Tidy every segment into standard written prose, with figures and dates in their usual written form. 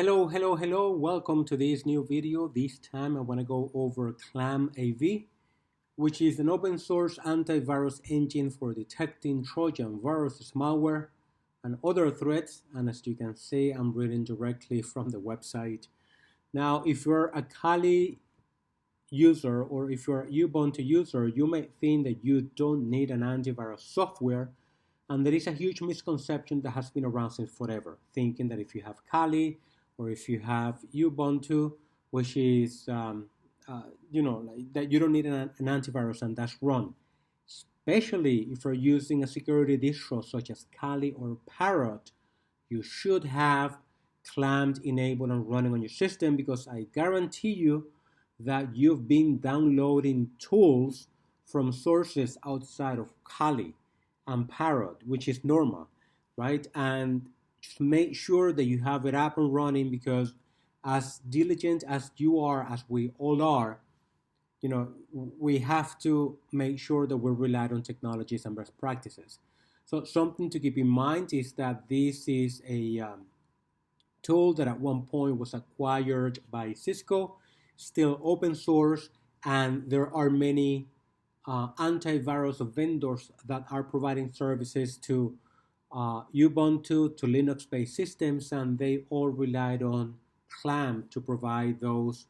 Hello. Welcome to this new video. This time I want to go over ClamAV, which is an open source antivirus engine for detecting Trojan viruses, malware, and other threats. And as you can see, I'm reading directly from the website. Now, if you're a Kali user or if you're a Ubuntu user, you may think that you don't need an antivirus software. And there is a huge misconception that has been around since forever, thinking that if you have Kali or if you have Ubuntu, which is, like that you don't need an antivirus, and that's wrong. Especially if you're using a security distro such as Kali or Parrot, you should have Clam enabled and running on your system, because I guarantee you that you've been downloading tools from sources outside of Kali and Parrot, which is normal, right? And just make sure that you have it up and running, because as diligent as you are, as we all are, we have to make sure that we're relied on technologies and best practices. So something to keep in mind is that this is a tool that at one point was acquired by Cisco, still open source, and there are many antivirus vendors that are providing services to Ubuntu, to Linux-based systems, and they all relied on Clam to provide those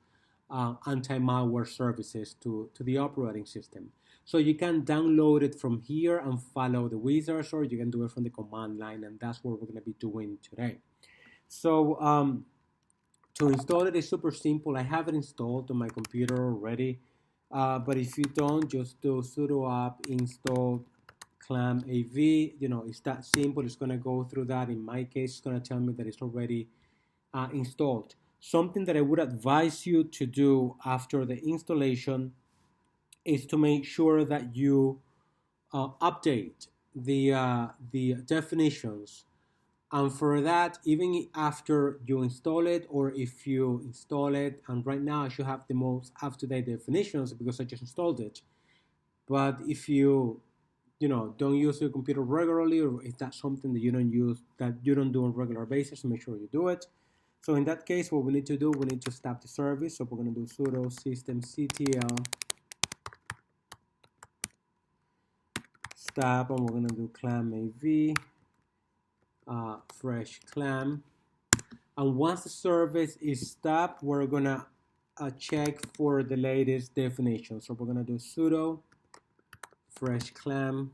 anti-malware services to the operating system. So you can download it from here and follow the wizards, or you can do it from the command line, and that's what we're going to be doing today. So to install it is super simple. I have it installed on my computer already, but if you don't, just do sudo apt install ClamAV. It's that simple. It's going to go through that. In my case, it's going to tell me that it's already installed. Something that I would advise you to do after the installation is to make sure that you update the definitions. And for that, even after you install it, or if you install it, and right now I should have the most up-to-date definitions because I just installed it. But if you don't use your computer regularly, or if that's something that you don't do on a regular basis, make sure you do it. So in that case, what we need to do, we need to stop the service. So we're going to do sudo systemctl stop, and we're going to do ClamAV fresh clam. And once the service is stopped, we're going to check for the latest definition. So we're going to do sudo fresh clam,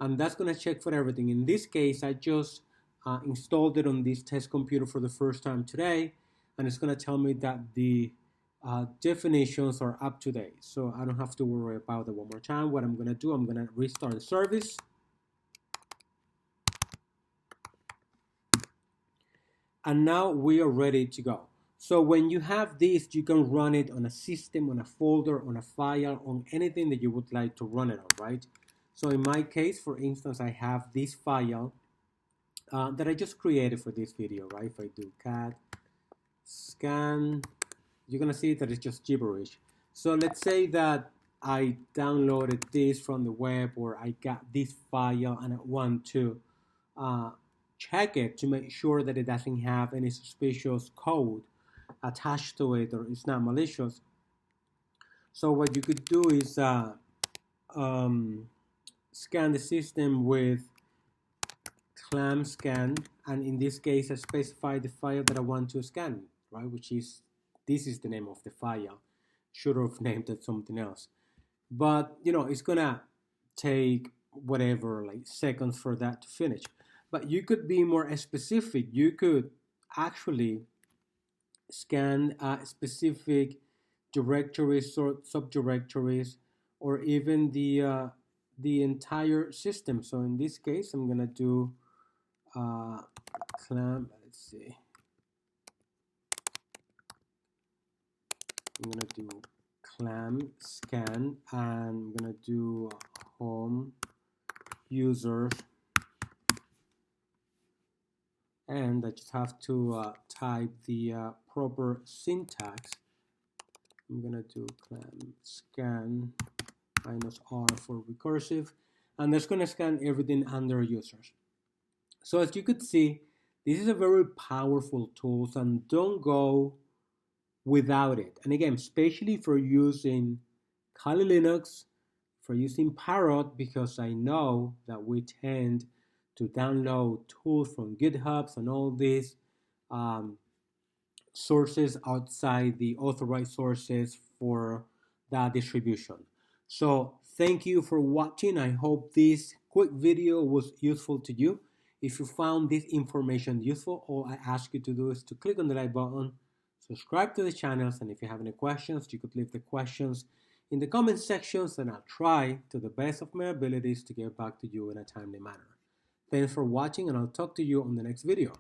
and that's going to check for everything. In this case, I just installed it on this test computer for the first time today, and it's going to tell me that the definitions are up to date, so I don't have to worry about it one more time. What I'm going to do, I'm going to restart the service, and now we are ready to go. So when you have this, you can run it on a system, on a folder, on a file, on anything that you would like to run it on, right? So in my case, for instance, I have this file that I just created for this video, right? If I do cat scan, you're gonna see that it's just gibberish. So let's say that I downloaded this from the web, or I got this file and I want to check it to make sure that it doesn't have any suspicious code attached to it, or it's not malicious. So what you could do is scan the system with clam scan, and in this case I specify the file that I want to scan, right, which is, this is the name of the file. Should have named it something else, but it's gonna take whatever, like seconds for that to finish. But you could be more specific. You could actually scan specific directories or subdirectories, or even the entire system. So in this case, I'm gonna do clam. Let's see. I'm gonna do clam scan, and I'm gonna do home users, and I just have to type the proper syntax. I'm gonna do clam scan -r for recursive, and that's gonna scan everything under users. So as you could see, This is a very powerful tool, and don't go without it. And again, especially for using Kali Linux, for using Parrot, because I know that we tend to download tools from GitHubs and all these um, sources outside the authorized sources for that distribution. So thank you for watching. I hope this quick video was useful to you. If you found this information useful, all I ask you to do is to click on the like button, subscribe to the channels, and if you have any questions, you could leave the questions in the comment sections, and I'll try to the best of my abilities to get back to you in a timely manner. Thanks for watching, and I'll talk to you on the next video.